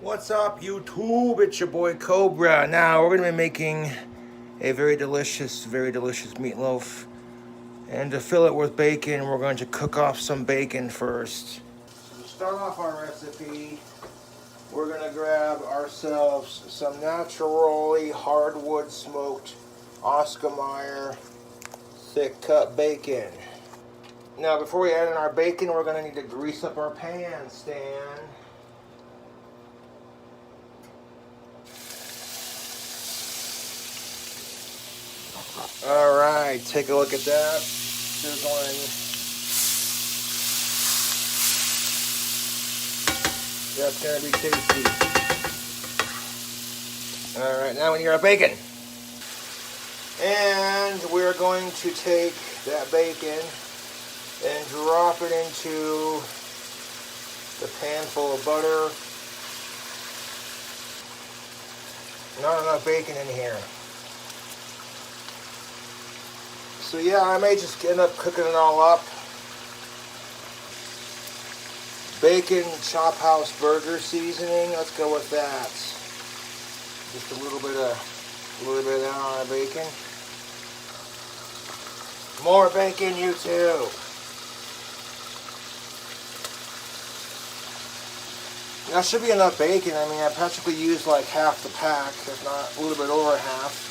What's up, YouTube? It's your boy Cobra. Now we're gonna be making a very delicious meatloaf. And to fill it with bacon, we're going to cook off some bacon first. So to start off our recipe, we're gonna grab ourselves some naturally hardwood smoked Oscar Mayer thick cut bacon. Now before we add in our bacon, we're gonna need to grease up our pan stand. Alright, take a look at that. Sizzling. That's going to be tasty. Alright, now we need our bacon. And we're going to take that bacon and drop it into the pan full of butter. Not enough bacon in here. So yeah, I may just end up cooking it all up. Bacon Chop House burger seasoning. Let's go with that. Just a little bit of that on our bacon. More bacon, you too. That should be enough bacon. I mean, I practically used like half the pack, if not a little bit over half.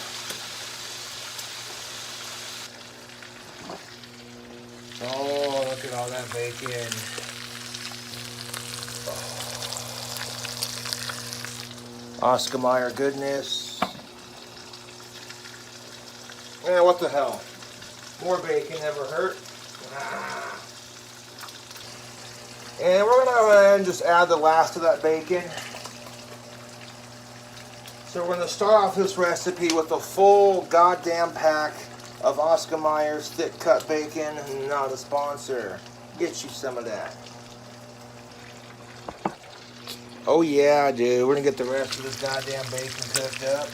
Oh, look at all that bacon. Oh. Oscar Mayer goodness. Man, what the hell? More bacon never hurt. Ah. And we're going to go ahead and just add the last of that bacon. So we're going to start off this recipe with a full goddamn pack of Oscar Mayer's thick cut bacon. Not a sponsor. Get you some of that. Oh yeah, dude. We're gonna get the rest of this goddamn bacon cooked up.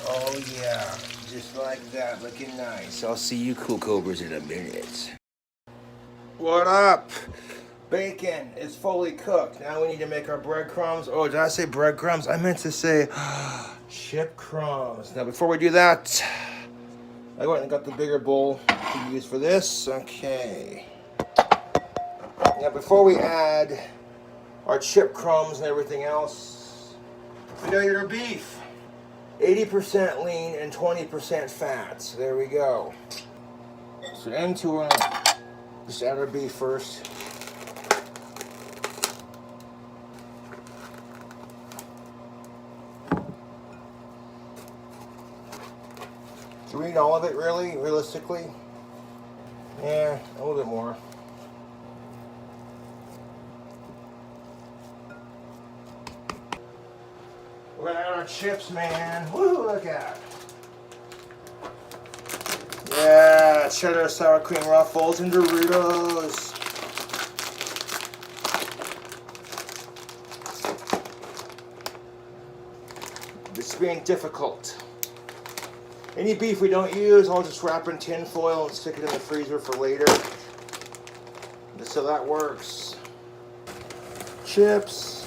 Oh yeah. Just like that. Looking nice. I'll see you cool cobras in a minute. What up? Bacon is fully cooked. Now we need to make our breadcrumbs. Oh, did I say breadcrumbs? I meant to say chip crumbs. Now before we do that, I went and got the bigger bowl to use for this. Okay. Now before we add our chip crumbs and everything else, we gotta get our beef. 80% lean and 20% fat. There we go. So into we're gonna just add our beef first. Do we need all of it, really? Realistically? Yeah, a little bit more. We're gonna add our chips, man. Woo, look at it. Yeah, cheddar sour cream ruffles and Doritos. It's being difficult. Any beef we don't use, I'll just wrap in tin foil and stick it in the freezer for later. Just so that works. Chips.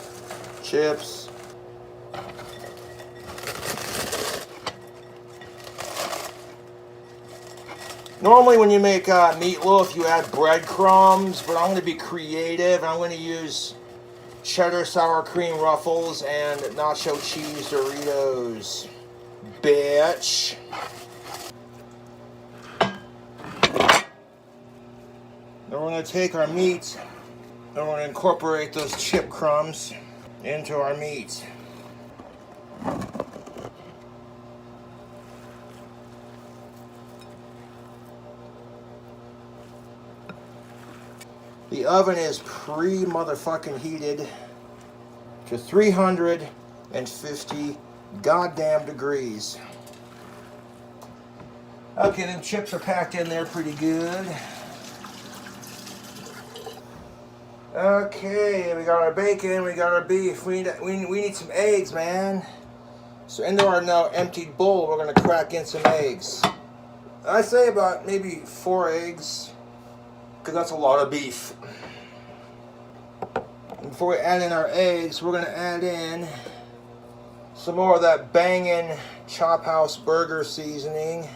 Normally when you make meatloaf, you add breadcrumbs, but I'm going to be creative. I'm going to use cheddar sour cream ruffles and nacho cheese Doritos. Bitch. Then we're going to take our meat and we're going to incorporate those chip crumbs into our meat. The oven is pre-motherfucking heated to 350 goddamn degrees. Okay, them chips are packed in there pretty good. Okay, we got our bacon, we got our beef. We need some eggs, man. So into our now emptied bowl, we're gonna crack in some eggs. I say about maybe 4 eggs, because that's a lot of beef. before we add in our eggs, we're going to add in some more of that banging Chop House burger seasoning.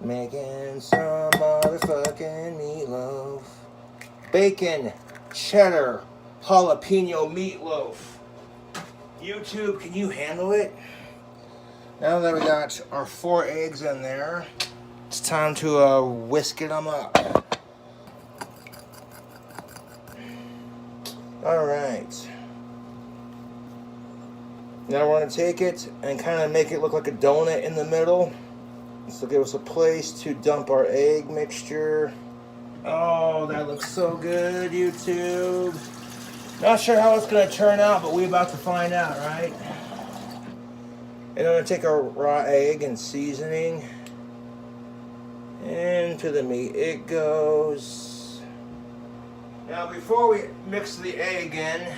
Making some motherfucking meatloaf. Bacon, cheddar, jalapeno meatloaf. YouTube, can you handle it? Now that we got our 4 eggs in there, it's time to whisk them up. Alright. Now we're going to take it and kind of make it look like a donut in the middle. This will give us a place to dump our egg mixture. Oh, that looks so good, YouTube. Not sure how it's going to turn out, but we're about to find out, right? And I'm going to take our raw egg and seasoning. Into the meat it goes. Now, before we mix the egg in,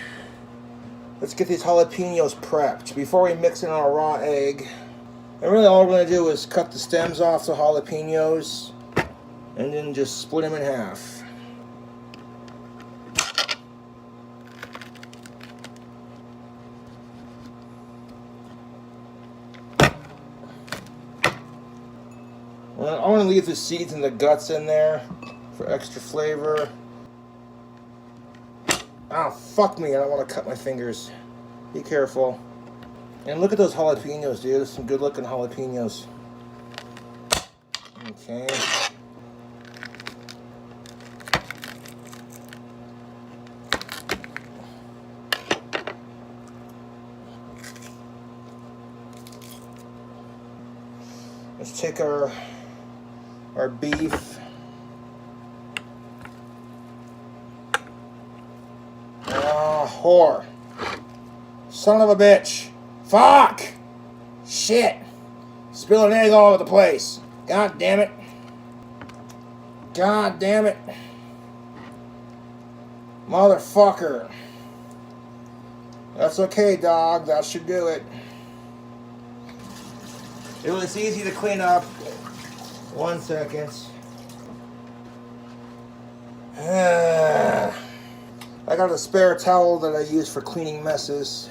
let's get these jalapenos prepped. Before we mix in our raw egg, and really all we're going to do is cut the stems off the jalapenos and then just split them in half. I want to leave the seeds and the guts in there for extra flavor. Oh, fuck me, I don't want to cut my fingers. Be careful. And look at those jalapenos, dude. There's some good looking jalapenos. Okay. Let's take our beef. Oh, whore. Son of a bitch. Fuck! Shit! Spilling egg all over the place. God damn it. God damn it. Motherfucker. That's okay, dog. That should do it. It was easy to clean up. 1 second. I got a spare towel that I use for cleaning messes.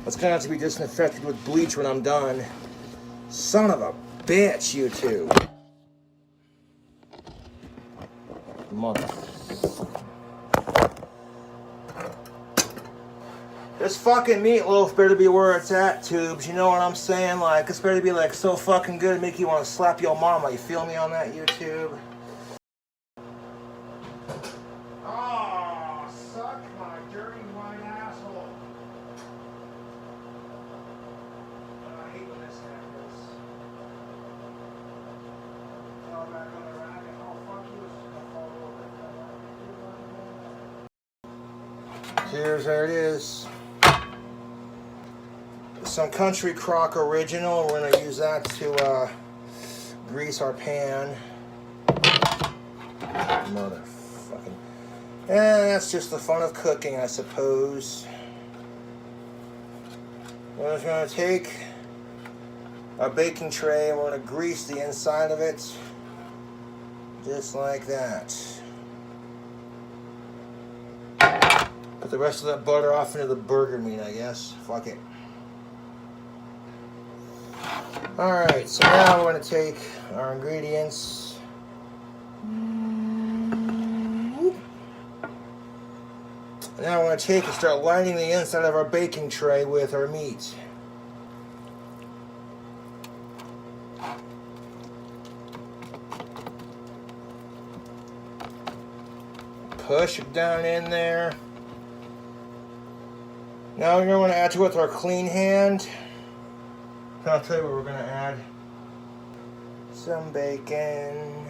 It's gonna have to be disinfected with bleach when I'm done. Son of a bitch, you two. Mother. This fucking meatloaf better be where it's at, tubes. You know what I'm saying? Like, it's better be like so fucking good, make you want to slap your mama. You feel me on that, YouTube? Oh, suck my dirty white asshole. I hate when this happens. Fall back on the rack and oh, fuck you, it's gonna fall over. Here's there it is. Some Country Crock Original. We're going to use that to grease our pan. Motherfucking. And that's just the fun of cooking, I suppose. We're just going to take our baking tray and we're going to grease the inside of it. Just like that. Put the rest of that butter off into the burger meat, I guess. Fuck it. Alright, so now we're going to take our ingredients. Now we're going to take and start lining the inside of our baking tray with our meat. Push it down in there. Now we're going to add to it with our clean hand. I'll tell you what we're going to add. Some bacon.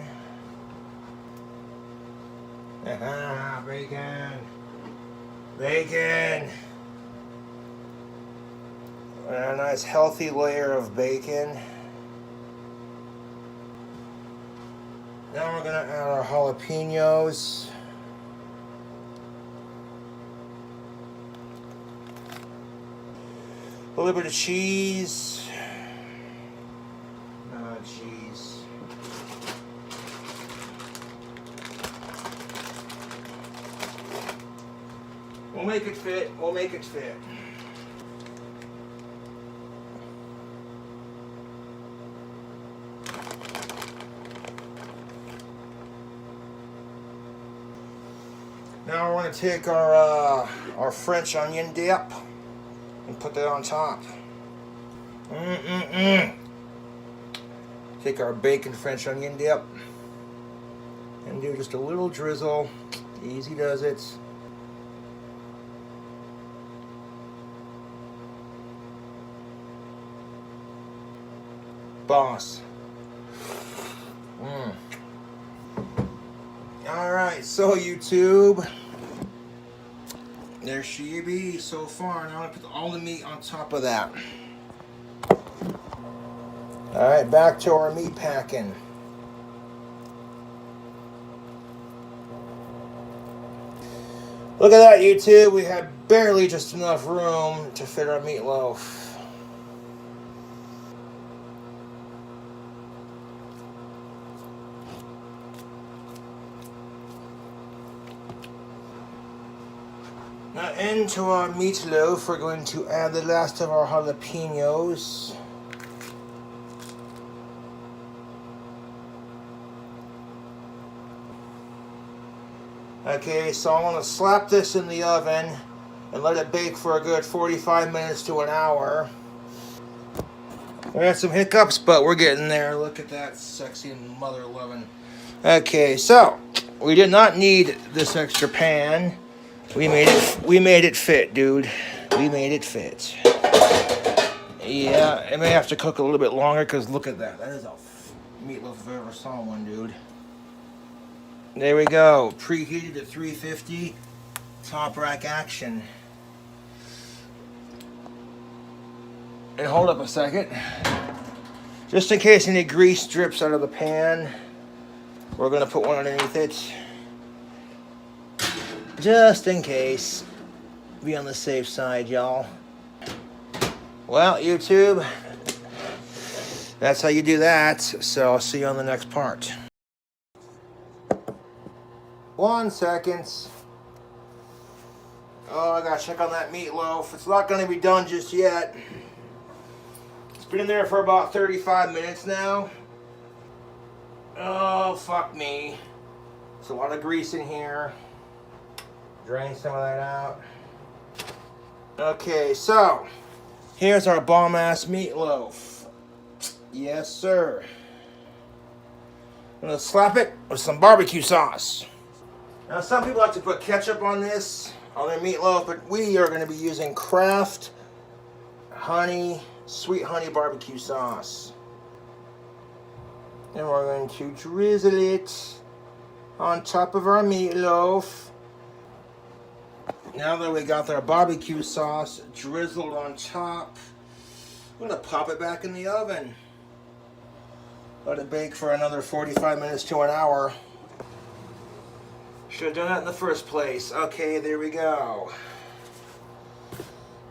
Bacon. Bacon. And a nice healthy layer of bacon. Now we're going to add our jalapenos. A little bit of cheese. Cheese. We'll make it fit. We'll make it fit. Now we're going to take our French onion dip and put that on top. Take our bacon French onion dip and do just a little drizzle. Easy does it. Boss. Alright, so YouTube, there she be so far. Now I'm going to put all the meat on top of that. Alright, back to our meat packing. Look at that, YouTube. We had barely just enough room to fit our meatloaf. Now into our meatloaf, we're going to add the last of our jalapenos. Okay, so I'm going to slap this in the oven and let it bake for a good 45 minutes to an hour. We had some hiccups, but we're getting there. Look at that sexy mother loving. Okay, so we did not need this extra pan. We made it fit, dude. We made it fit. Yeah, it may have to cook a little bit longer because look at that. That is a meatloaf if I ever saw one, dude. There we go. Preheated to 350. Top rack action. And hold up a second. Just in case any grease drips out of the pan, we're going to put one underneath it. Just in case. Be on the safe side, y'all. Well, YouTube, that's how you do that. So I'll see you on the next part. 1 second. Oh, I gotta check on that meatloaf. It's not gonna be done just yet. It's been in there for about 35 minutes now. Oh, fuck me. There's a lot of grease in here. Drain some of that out. Okay, so here's our bomb-ass meatloaf. Yes, sir. I'm gonna slap it with some barbecue sauce. Now, some people like to put ketchup on this, on their meatloaf, but we are going to be using Kraft sweet honey barbecue sauce. And we're going to drizzle it on top of our meatloaf. Now that we got our barbecue sauce drizzled on top, I'm going to pop it back in the oven. Let it bake for another 45 minutes to an hour. Should have done that in the first place. Okay, there we go.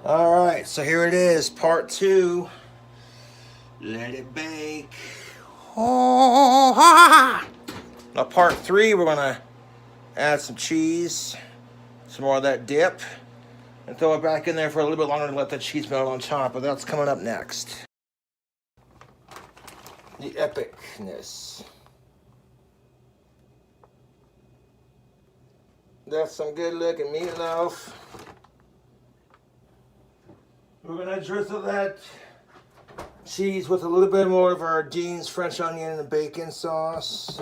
Alright, so here it is, part 2. Let it bake. Oh, ha, ha. Now part 3, we're going to add some cheese, some more of that dip, and throw it back in there for a little bit longer to let the cheese melt on top, but that's coming up next. The epicness. That's some good looking meatloaf. We're gonna drizzle that cheese with a little bit more of our Dean's French onion and bacon sauce.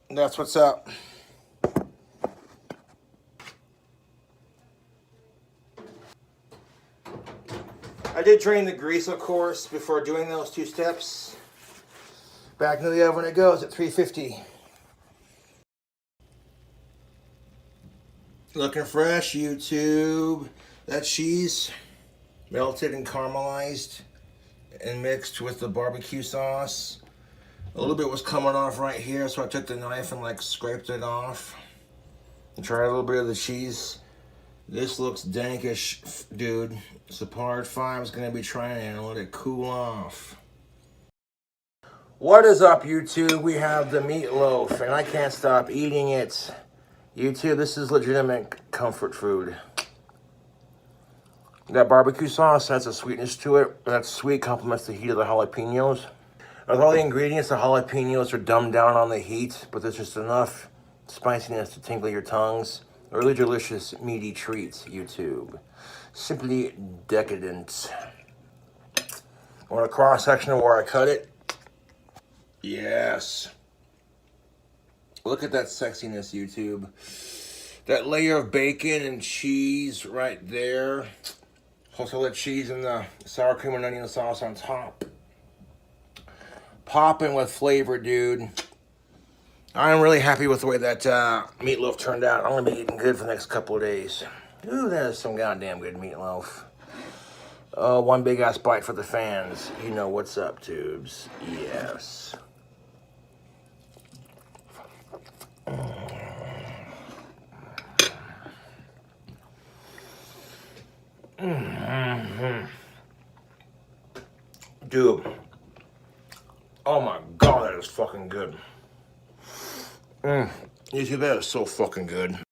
That's what's up. I did drain the grease, of course, before doing those 2 steps. Back into the oven it goes at 350. Looking fresh, YouTube. That cheese melted and caramelized and mixed with the barbecue sauce. A little bit was coming off right here, so I took the knife and scraped it off. And tried a little bit of the cheese This looks dankish, dude. So part 5 is going to be trying to let it cool off. What is up, YouTube? We have the meatloaf, and I can't stop eating it. YouTube, this is legitimate comfort food. That barbecue sauce has a sweetness to it. That sweet complements the heat of the jalapenos. With all the ingredients, the jalapenos are dumbed down on the heat, but there's just enough spiciness to tinkle your tongues. A really delicious, meaty treat, YouTube. Simply decadent. Want a cross-section of where I cut it? Yes. Look at that sexiness, YouTube. That layer of bacon and cheese right there. Plus all the cheese and the sour cream and onion sauce on top. Popping with flavor, dude. I'm really happy with the way that meatloaf turned out. I'm going to be eating good for the next couple of days. Ooh, that is some goddamn good meatloaf. Oh, one big ass bite for the fans. You know what's up, tubes. Yes. Dude. Oh my god, that is fucking good. YouTube, that is so fucking good.